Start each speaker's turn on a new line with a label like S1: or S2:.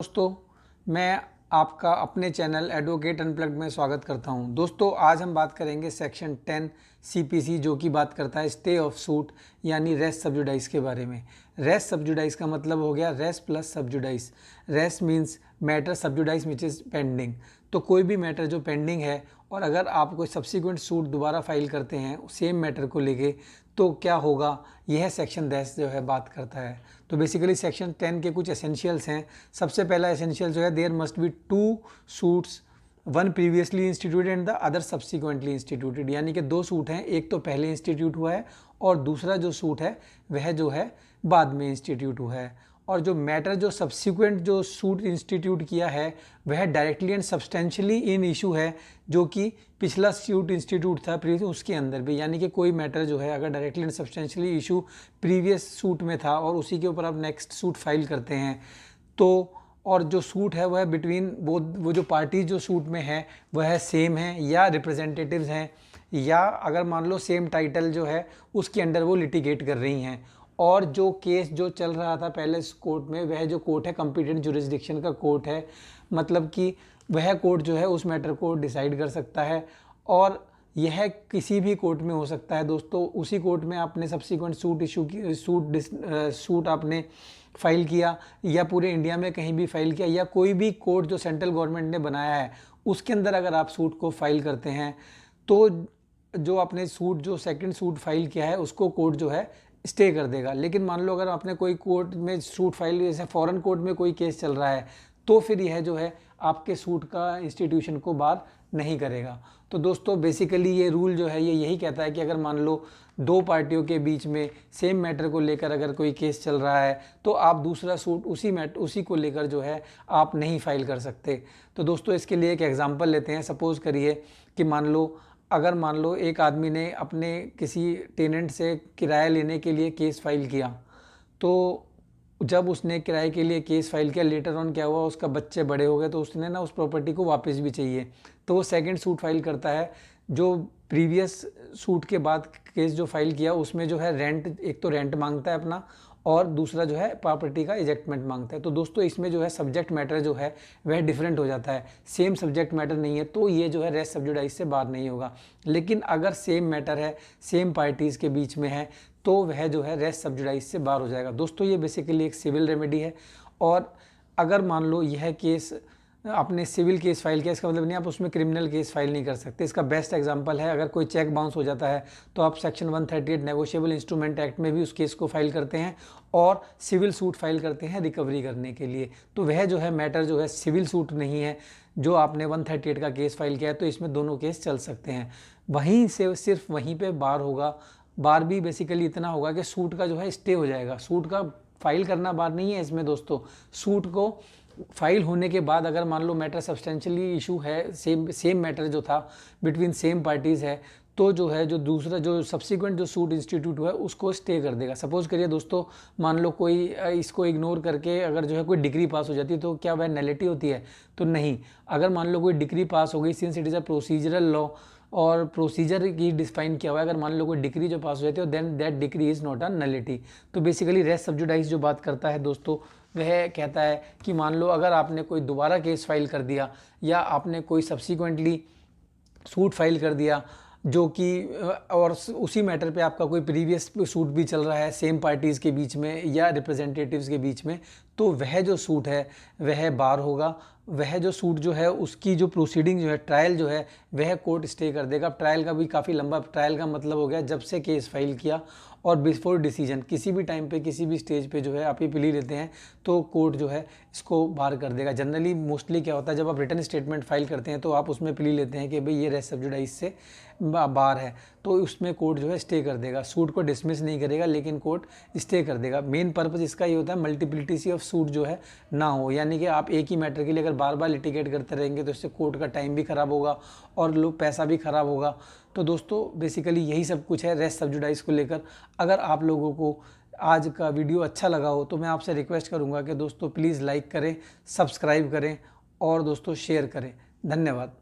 S1: दोस्तों, मैं आपका अपने चैनल एडवोकेट अनप्लग्ड में स्वागत करता हूं। दोस्तों, आज हम बात करेंगे सेक्शन 10 सीपीसी जो कि बात करता है स्टे ऑफ सूट यानी रेस सब्जुडाइज के बारे में। रेस सब्जुडाइज का मतलब हो गया res plus sub judice. Res means matter, sub judice which is pending. तो कोई भी मैटर जो पेंडिंग है और अगर आप कोई सब्सिक्वेंट सूट दोबारा फाइल करते हैं सेम मैटर को लेके तो क्या होगा, यह सेक्शन 10 जो है बात करता है। तो बेसिकली सेक्शन 10 के कुछ एसेंशियल्स हैं। सबसे पहला एसेंशियल जो है there must be two suits, one previously instituted and the other subsequently instituted, यानी कि दो सूट हैं, एक तो पहले इंस्टीट्यूट हुआ है और दूसरा जो सूट है वह जो है बाद में इंस्टीट्यूट हुआ है। और जो मैटर जो सब्सिक्वेंट जो सूट इंस्टीट्यूट किया है वह directly and substantially in issue है जो कि पिछला सूट इंस्टीट्यूट था प्रीवियस उसके अंदर भी, यानी कि कोई मैटर जो है अगर directly and substantially issue previous suit में था और उसी के ऊपर आप नेक्स्ट सूट फाइल करते हैं तो, और जो सूट है वह बिटवीन वो जो पार्टी जो सूट में है वह सेम है या रिप्रेजेंटेटिव्स हैं, या अगर मान लो सेम टाइटल जो है उसके अंडर वो लिटिगेट कर रही हैं, और जो केस जो चल रहा था पहले कोर्ट में वह जो कोर्ट है कॉम्पिटेंट जुरिस्डिक्शन का कोर्ट है, मतलब कि वह कोर्ट जो है उस मैटर को डिसाइड कर सकता है और यह किसी भी कोर्ट में हो सकता है। दोस्तों, उसी कोर्ट में आपने सब्सिक्वेंट सूट इशू की सूट आपने फाइल किया या पूरे इंडिया में कहीं भी फाइल किया या कोई भी कोर्ट जो सेंट्रल गवर्नमेंट ने बनाया है उसके अंदर अगर आप सूट को फाइल करते हैं तो जो आपने सूट जो सेकंड सूट फाइल किया है उसको कोर्ट जो है स्टे कर देगा। लेकिन मान लो अगर आपने कोई कोर्ट में सूट फाइल, जैसे फॉरेन कोर्ट में कोई केस चल रहा है, तो फिर यह जो है आपके सूट का इंस्टीट्यूशन को बार नहीं करेगा। तो दोस्तों, बेसिकली ये रूल जो है ये यही कहता है कि अगर मान लो दो पार्टियों के बीच में सेम मैटर को लेकर अगर कोई केस चल रहा है तो आप दूसरा सूट उसी को लेकर जो है आप नहीं फाइल कर सकते। तो दोस्तों, इसके लिए एक एग्जांपल लेते हैं। सपोज़ करिए कि मान लो एक आदमी ने अपने किसी टेनेंट से किराया लेने के लिए केस फाइल किया, तो जब उसने किराए के लिए केस फाइल किया, लेटर ऑन क्या हुआ, उसका बच्चे बड़े हो गए तो उसने ना उस प्रॉपर्टी को वापस भी चाहिए, तो वो सेकंड सूट फाइल करता है। जो प्रीवियस सूट के बाद केस जो फाइल किया उसमें जो है रेंट, एक तो रेंट मांगता है अपना और दूसरा जो है प्रॉपर्टी का इजेक्टमेंट मांगता है। तो दोस्तों, इसमें जो है सब्जेक्ट मैटर जो है वह डिफरेंट हो जाता है, सेम सब्जेक्ट मैटर नहीं है, तो ये जो है रेस सब्जुडाइज से बाहर नहीं होगा। लेकिन अगर सेम मैटर है, सेम पार्टीज़ के बीच में है, तो वह जो है रेस सब्जुडाइज से बाहर हो जाएगा। दोस्तों, ये बेसिकली एक सिविल रेमेडी है। और अगर मान लो यह केस आपने सिविल केस फाइल किया, इसका मतलब नहीं आप उसमें क्रिमिनल केस फाइल नहीं कर सकते। इसका बेस्ट एग्जांपल है, अगर कोई चेक बाउंस हो जाता है तो आप सेक्शन 138 नेगोशिएबल इंस्ट्रूमेंट एक्ट में भी उस केस को फाइल करते हैं और सिविल सूट फाइल करते हैं रिकवरी करने के लिए। तो वह जो है मैटर जो है सिविल सूट नहीं है जो आपने 138 का केस फाइल किया है, तो इसमें दोनों केस चल सकते हैं। वहीं से सिर्फ वहीं पर बार होगा। बार भी बेसिकली इतना होगा कि सूट का जो है स्टे हो जाएगा। सूट का फाइल करना बार नहीं है इसमें दोस्तों। सूट को फाइल होने के बाद अगर मान लो मैटर सब्सटेंशियली इशू है, सेम मैटर जो था बिटवीन सेम पार्टीज़ है, तो जो है जो दूसरा जो सब्सिक्वेंट जो सूट इंस्टीट्यूट हुआ है उसको स्टे कर देगा। सपोज़ करिए दोस्तों, मान लो कोई इसको इग्नोर करके अगर जो है कोई डिग्री पास हो जाती है तो क्या वह नैलिटी होती है? तो नहीं। अगर मान लो कोई डिग्री पास हो गई, since it is a procedural law और प्रोसीजर की डिफाइन किया हुआ है, अगर मान लो कोई डिग्री जो पास हो जाती है then that degree is not a nullity. तो बेसिकली रेस सब्जुडाइज जो बात करता है दोस्तों वह कहता है कि मान लो अगर आपने कोई दोबारा केस फाइल कर दिया या आपने कोई सब्सिक्वेंटली सूट फाइल कर दिया जो कि और उसी मैटर पे आपका कोई प्रीवियस सूट भी चल रहा है सेम पार्टीज़ के बीच में या रिप्रेजेंटेटिव्स के बीच में, तो वह जो सूट है वह बार होगा। वह जो सूट जो है उसकी जो प्रोसीडिंग जो है, ट्रायल जो है वह कोर्ट स्टे कर देगा। ट्रायल का भी काफ़ी लंबा, ट्रायल का मतलब हो गया जब से केस फाइल किया और बिफोर डिसीजन, किसी भी टाइम पे किसी भी स्टेज पे जो है आप ये प्ली लेते हैं तो कोर्ट जो है इसको बार कर देगा। जनरली मोस्टली क्या होता है, जब आप रिटर्न स्टेटमेंट फाइल करते हैं तो आप उसमें प्ली लेते हैं कि भाई ये रेस सब्जुडाइज से बार है, तो उसमें कोर्ट जो है स्टे कर देगा। सूट को डिसमिस नहीं करेगा लेकिन कोर्ट स्टे कर देगा। मेन पर्पज़ इसका ये होता है मल्टीप्लिसिटी ऑफ सूट जो है ना हो, यानी कि आप एक ही मैटर के लिए अगर बार बार लिटिगेट करते रहेंगे तो इससे कोर्ट का टाइम भी ख़राब होगा और लोग पैसा भी ख़राब होगा। तो दोस्तों, बेसिकली यही सब कुछ है रेस सब्जुडाइज को लेकर। अगर आप लोगों को आज का वीडियो अच्छा लगा हो तो मैं आपसे रिक्वेस्ट करूंगा कि दोस्तों प्लीज़ लाइक करें, सब्सक्राइब करें और दोस्तों शेयर करें। धन्यवाद।